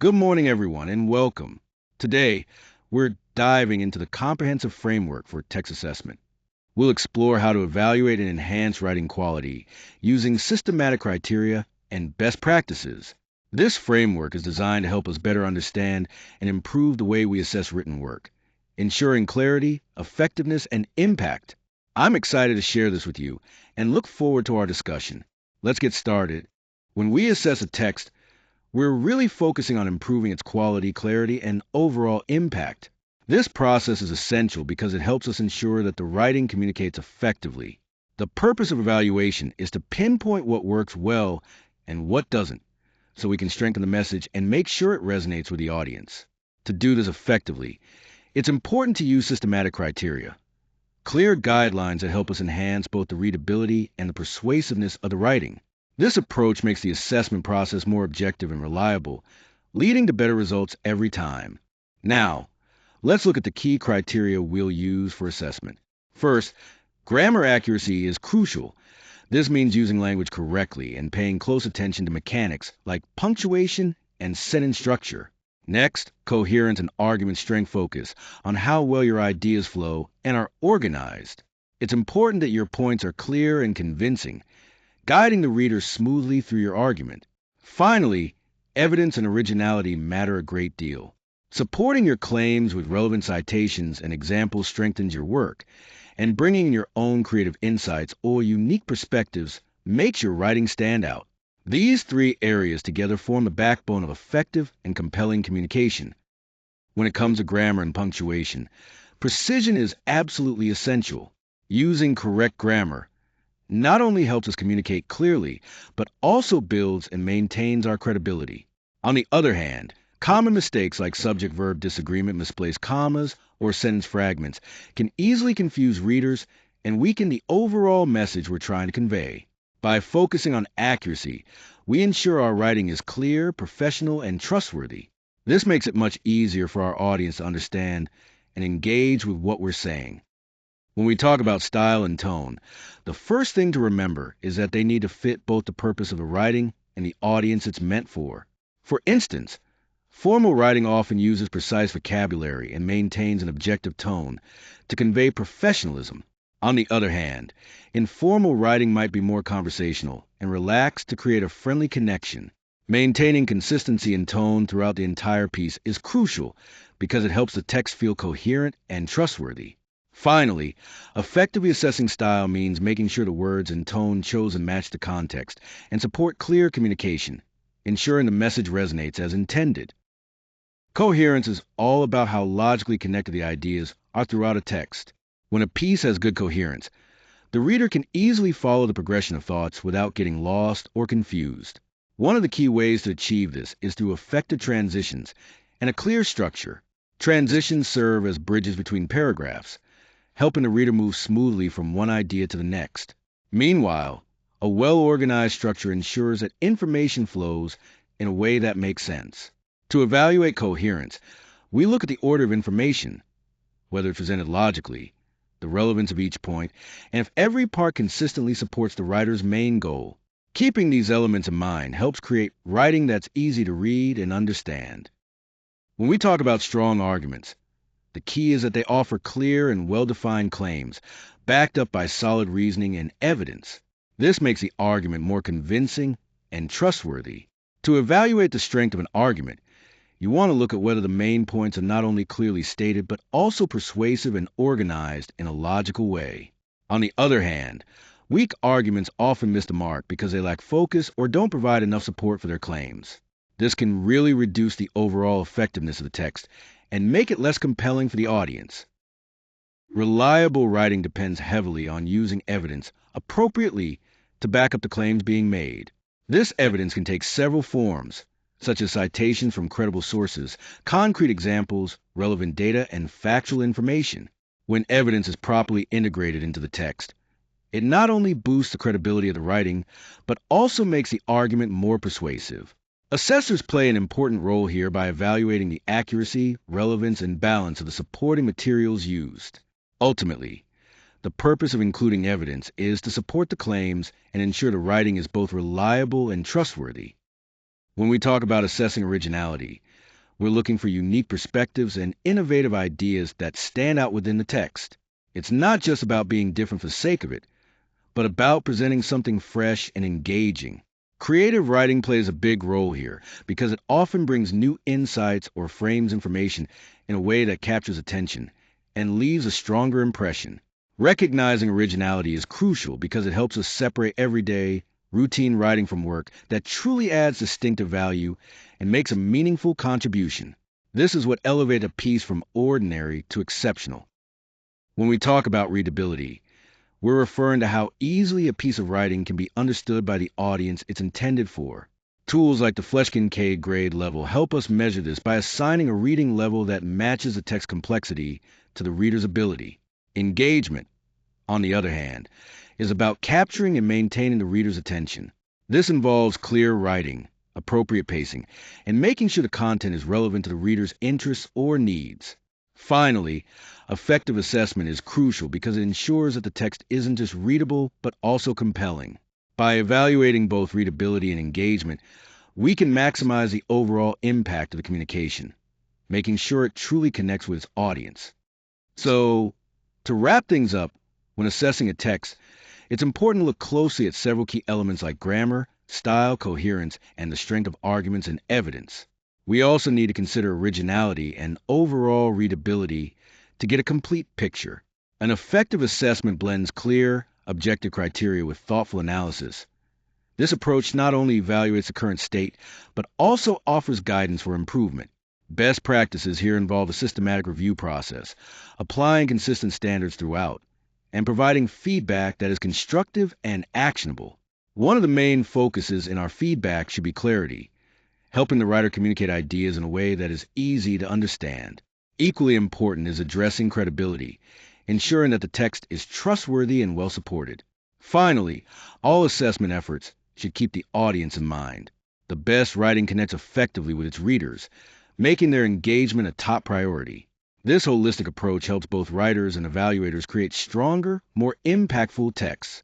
Good morning, everyone, and welcome. Today, we're diving into the comprehensive framework for text assessment. We'll explore how to evaluate and enhance writing quality using systematic criteria and best practices. This framework is designed to help us better understand and improve the way we assess written work, ensuring clarity, effectiveness, and impact. I'm excited to share this with you and look forward to our discussion. Let's get started. When we assess a text, we're really focusing on improving its quality, clarity, and overall impact. This process is essential because it helps us ensure that the writing communicates effectively. The purpose of evaluation is to pinpoint what works well and what doesn't, so we can strengthen the message and make sure it resonates with the audience. To do this effectively, it's important to use systematic criteria, clear guidelines that help us enhance both the readability and the persuasiveness of the writing. This approach makes the assessment process more objective and reliable, leading to better results every time. Now, let's look at the key criteria we'll use for assessment. First, grammar accuracy is crucial. This means using language correctly and paying close attention to mechanics like punctuation and sentence structure. Next, coherence and argument strength focus on how well your ideas flow and are organized. It's important that your points are clear and convincing, guiding the reader smoothly through your argument. Finally, evidence and originality matter a great deal. Supporting your claims with relevant citations and examples strengthens your work, and bringing in your own creative insights or unique perspectives makes your writing stand out. These three areas together form the backbone of effective and compelling communication. When it comes to grammar and punctuation, precision is absolutely essential. Using correct grammar not only helps us communicate clearly, but also builds and maintains our credibility. On the other hand, common mistakes like subject-verb disagreement, misplaced commas, or sentence fragments can easily confuse readers and weaken the overall message we're trying to convey. By focusing on accuracy, we ensure our writing is clear, professional, and trustworthy. This makes it much easier for our audience to understand and engage with what we're saying. When we talk about style and tone, the first thing to remember is that they need to fit both the purpose of the writing and the audience it's meant for. For instance, formal writing often uses precise vocabulary and maintains an objective tone to convey professionalism. On the other hand, informal writing might be more conversational and relaxed to create a friendly connection. Maintaining consistency in tone throughout the entire piece is crucial because it helps the text feel coherent and trustworthy. Finally, effectively assessing style means making sure the words and tone chosen match the context and support clear communication, ensuring the message resonates as intended. Coherence is all about how logically connected the ideas are throughout a text. When a piece has good coherence, the reader can easily follow the progression of thoughts without getting lost or confused. One of the key ways to achieve this is through effective transitions and a clear structure. Transitions serve as bridges between paragraphs, helping the reader move smoothly from one idea to the next. Meanwhile, a well-organized structure ensures that information flows in a way that makes sense. To evaluate coherence, we look at the order of information, whether it's presented logically, the relevance of each point, and if every part consistently supports the writer's main goal. Keeping these elements in mind helps create writing that's easy to read and understand. When we talk about strong arguments, the key is that they offer clear and well-defined claims, backed up by solid reasoning and evidence. This makes the argument more convincing and trustworthy. To evaluate the strength of an argument, you want to look at whether the main points are not only clearly stated, but also persuasive and organized in a logical way. On the other hand, weak arguments often miss the mark because they lack focus or don't provide enough support for their claims. This can really reduce the overall effectiveness of the text and make it less compelling for the audience. Reliable writing depends heavily on using evidence appropriately to back up the claims being made. This evidence can take several forms, such as citations from credible sources, concrete examples, relevant data, and factual information. When evidence is properly integrated into the text, it not only boosts the credibility of the writing, but also makes the argument more persuasive. Assessors play an important role here by evaluating the accuracy, relevance, and balance of the supporting materials used. Ultimately, the purpose of including evidence is to support the claims and ensure the writing is both reliable and trustworthy. When we talk about assessing originality, we're looking for unique perspectives and innovative ideas that stand out within the text. It's not just about being different for the sake of it, but about presenting something fresh and engaging. Creative writing plays a big role here because it often brings new insights or frames information in a way that captures attention and leaves a stronger impression. Recognizing originality is crucial because it helps us separate everyday, routine writing from work that truly adds distinctive value and makes a meaningful contribution. This is what elevates a piece from ordinary to exceptional. When we talk about readability, we're referring to how easily a piece of writing can be understood by the audience it's intended for. Tools like the Flesch-Kincaid grade level help us measure this by assigning a reading level that matches the text complexity to the reader's ability. Engagement, on the other hand, is about capturing and maintaining the reader's attention. This involves clear writing, appropriate pacing, and making sure the content is relevant to the reader's interests or needs. Finally, effective assessment is crucial because it ensures that the text isn't just readable but also compelling. By evaluating both readability and engagement, we can maximize the overall impact of the communication, making sure it truly connects with its audience. So, to wrap things up, when assessing a text, it's important to look closely at several key elements like grammar, style, coherence, and the strength of arguments and evidence. We also need to consider originality and overall readability to get a complete picture. An effective assessment blends clear, objective criteria with thoughtful analysis. This approach not only evaluates the current state, but also offers guidance for improvement. Best practices here involve a systematic review process, applying consistent standards throughout, and providing feedback that is constructive and actionable. One of the main focuses in our feedback should be clarity, helping the writer communicate ideas in a way that is easy to understand. Equally important is addressing credibility, ensuring that the text is trustworthy and well supported. Finally, all assessment efforts should keep the audience in mind. The best writing connects effectively with its readers, making their engagement a top priority. This holistic approach helps both writers and evaluators create stronger, more impactful texts.